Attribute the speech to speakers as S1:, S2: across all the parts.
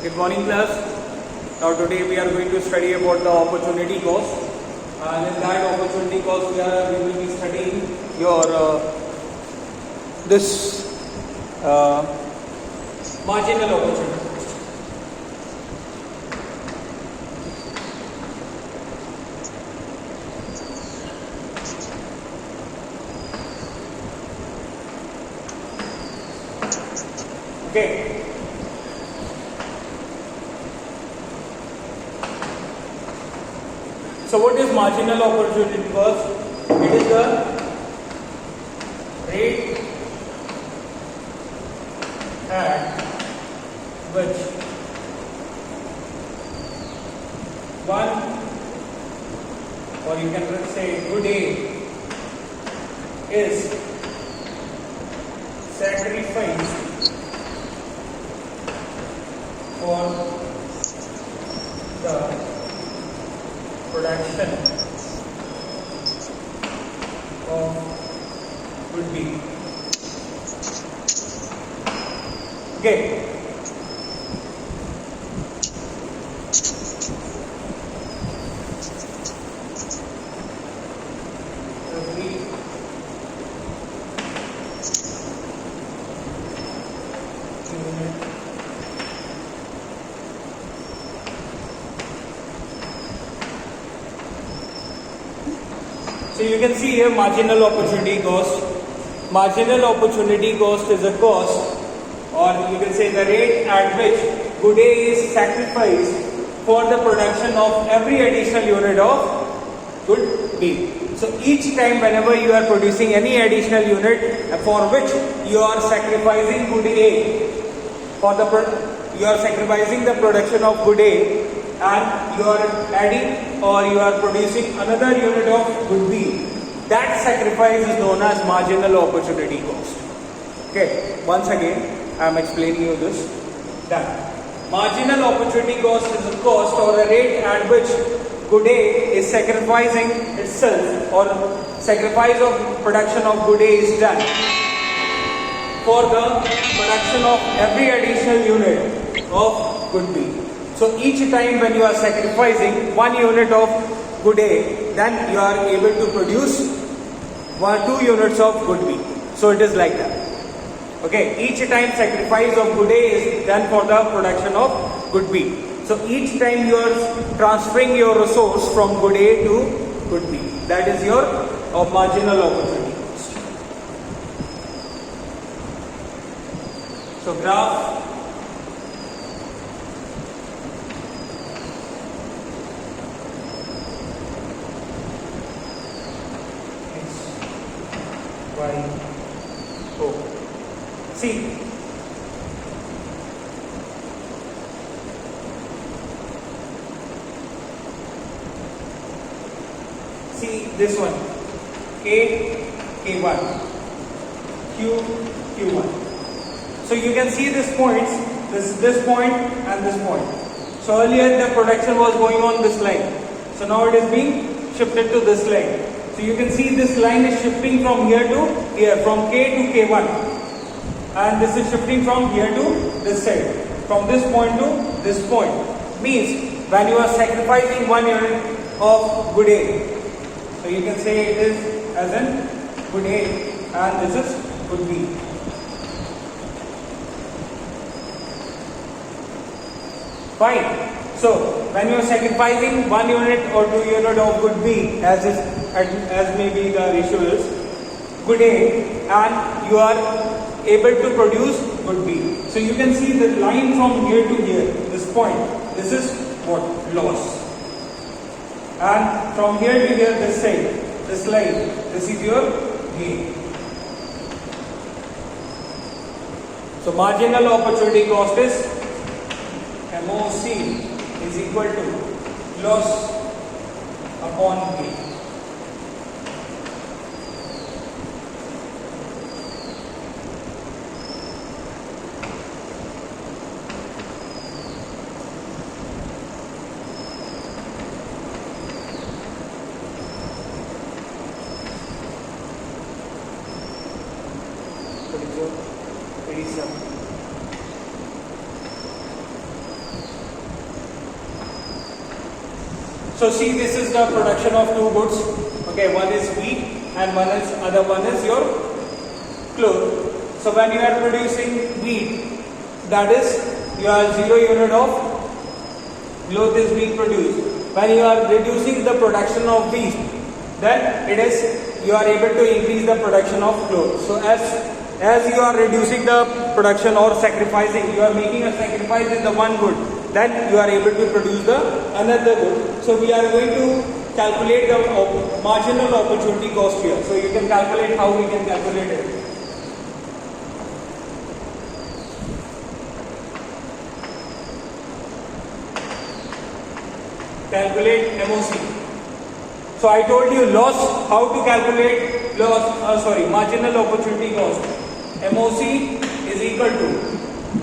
S1: Good morning, class. Now today we are going to study about the opportunity cost, and in that opportunity cost we will be studying your this marginal opportunity cost. Okay. So what is marginal opportunity cost? It is the rate at which one, or you can say good A, is sacrificed for the production of good B. Okay. So you can see here marginal opportunity cost. Marginal opportunity cost is a cost, or you can say the rate at which good A is sacrificed for the production of every additional unit of good B. So each time whenever you are producing any additional unit for which you are sacrificing good A, you are sacrificing the production of good A, and you are adding or you are producing another unit of good B, that sacrifice is known as marginal opportunity cost. Okay, once again I am explaining you this. That marginal opportunity cost is a cost or a rate at which good A is sacrificing itself, or sacrifice of production of good A is done for the production of every additional unit of good B. So each time when you are sacrificing one unit of good A, then you are able to produce 2 units of good B. So it is like that. Okay, each time sacrifice of good A is done for the production of good B. So each time you are transferring your resource from good A to good B. That is your marginal opportunity cost. So graph See, this one, K, K1, Q, Q1. So you can see these points, this point and this point. So earlier the production was going on this line. So now it is being shifted to this line. So you can see this line is shifting from here to here, from K to K1. And this is shifting from here to this side, from this point to this point. Means when you are sacrificing one unit of good A, so you can say it is as in good A and this is good B. Fine. So when you are sacrificing 1 unit or 2 unit of good B, as maybe the ratio is good A, and you are able to produce good B. So you can see the line from here to here, this point, this is what? Loss. And from here to here, this side, this line, this is your gain. So marginal opportunity cost is MOC is equal to loss upon gain. So see, this is the production of two goods. Okay, one is wheat and other one is your cloth. So when you are producing wheat, that is your 0 unit of cloth is being produced. When you are reducing the production of wheat, then it is you are able to increase the production of cloth. So as you are reducing the production or sacrificing, you are making a sacrifice in the one good, then you are able to produce the another good. So we are going to calculate the marginal opportunity cost here. So you can calculate how we can calculate it. Calculate MOC. So I told you loss, how to calculate marginal opportunity cost. MOC is equal to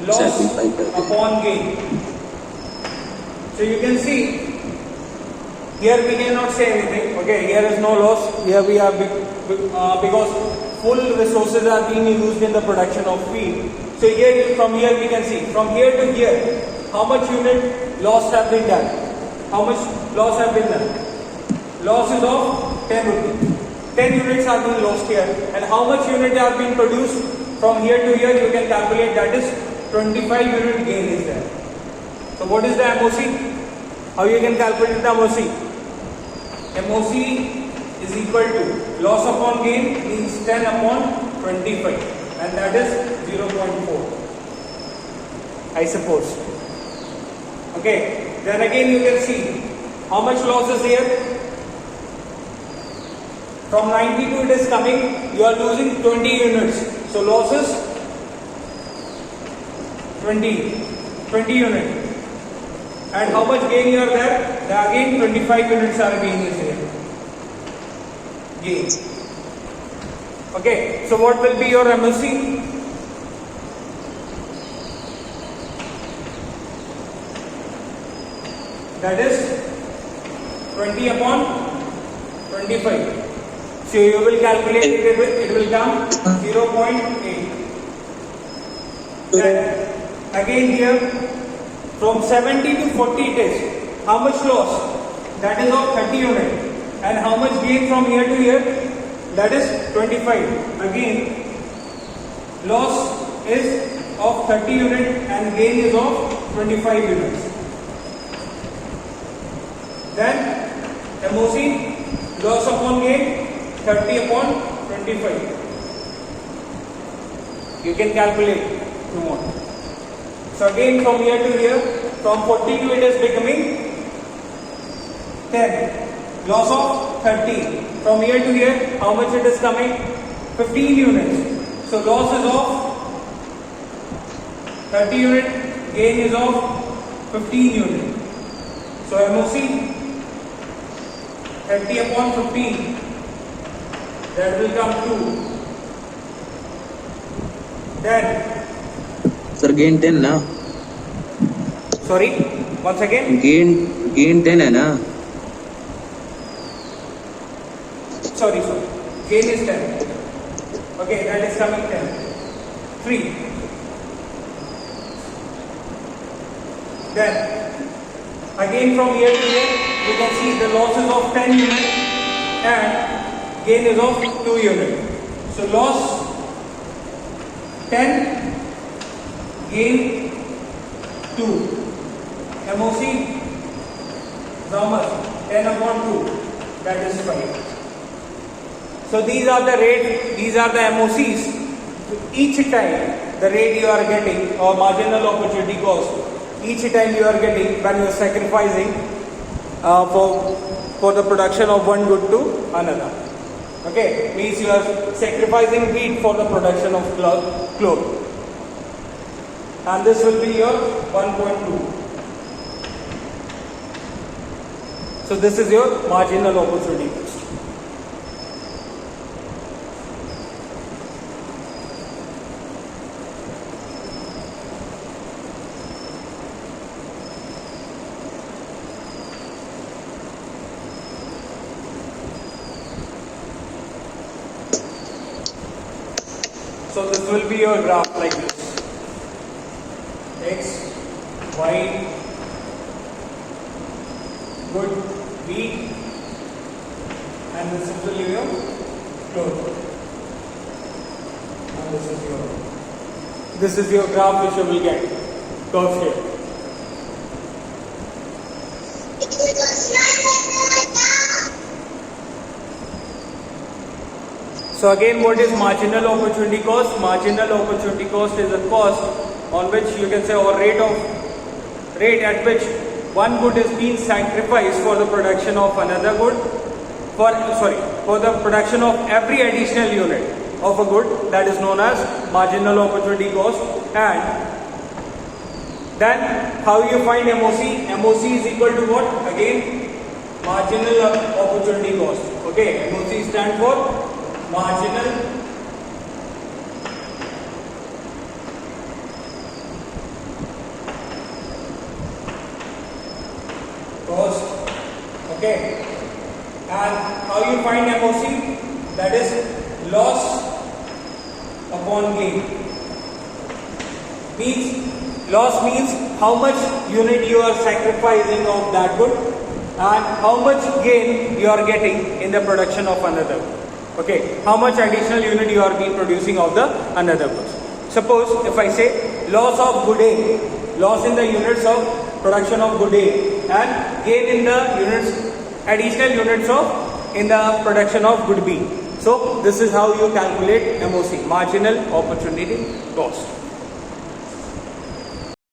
S1: loss upon gain. So you can see, here we cannot say anything. Okay, here is no loss. Here we are because full resources are being used in the production of wheat. So here, from here we can see, from here to here, how much unit loss have been done. How much loss have been done? Loss is of 10 rupees. 10 units are being lost here. And how much unit are being produced from here to here? You can calculate, that is 25 unit gain is there. So what is the MOC? How you can calculate the MOC? MOC is equal to loss upon gain means 10 upon 25, and that is 0.4, I suppose. Okay. Then again you can see how much loss is here. From 92 it is coming, you are losing 20 units. So loss is 20 units. And how much gain you are there? Again 25 units are gain is here. Gain. Okay, so what will be your MOC? That is 20 upon 25. So you will calculate it will come 0.8. Then again here from 70 to 40 it is. How much loss? That is of 30 unit. And how much gain from here to here? That is 25. Again loss is of 30 unit and gain is of 25 units. Then MOC, loss upon gain, 30 upon 25. You can calculate if you want. So again from here to here, from 40 to it is becoming 10. Loss of 30. From here to here, how much it is coming? 15 units. So loss is of 30 unit, gain is of 15 unit. So MOC 30 upon 15, that will come 2. Then
S2: Sir, gain 10 na?
S1: Sorry, once again.
S2: Gain 10 है ना?
S1: Sorry. Gain is 10. Okay, that is coming 10. 3. Then again from here to here, you can see the loss is of 10 units and gain is of 2 units. So loss 10, gain 2. MOC is how much? 10 upon 2, that is 5. So these are the rate, these are the MOCs. Each time the rate you are getting or marginal opportunity cost, each time you are getting when you are sacrificing for the production of one good to another. Okay, means you are sacrificing wheat for the production of cloth. And this will be your 1.2. So this is your marginal opportunity cost. So this will be your graph like this. X, Y, good, B, and this is the your close. And this is your graph which you will get curves here. So again, what is marginal opportunity cost? Marginal opportunity cost is a cost on which you can say, or rate at which one good is being sacrificed for the production of another good, for the production of every additional unit of a good, that is known as marginal opportunity cost. And then how you find MOC? MOC is equal to what? Again, marginal opportunity cost. Okay, MOC stands for marginal cost. Okay, and how you find MOC? That is loss upon gain. Loss means how much unit you are sacrificing of that good and how much gain you are getting in the production of another. Okay, how much additional unit you are being producing of the another goods. Suppose if I say loss of good A, loss in the units of production of good A, and gain in the units, additional units of in the production of good B. So this is how you calculate MOC, marginal opportunity cost.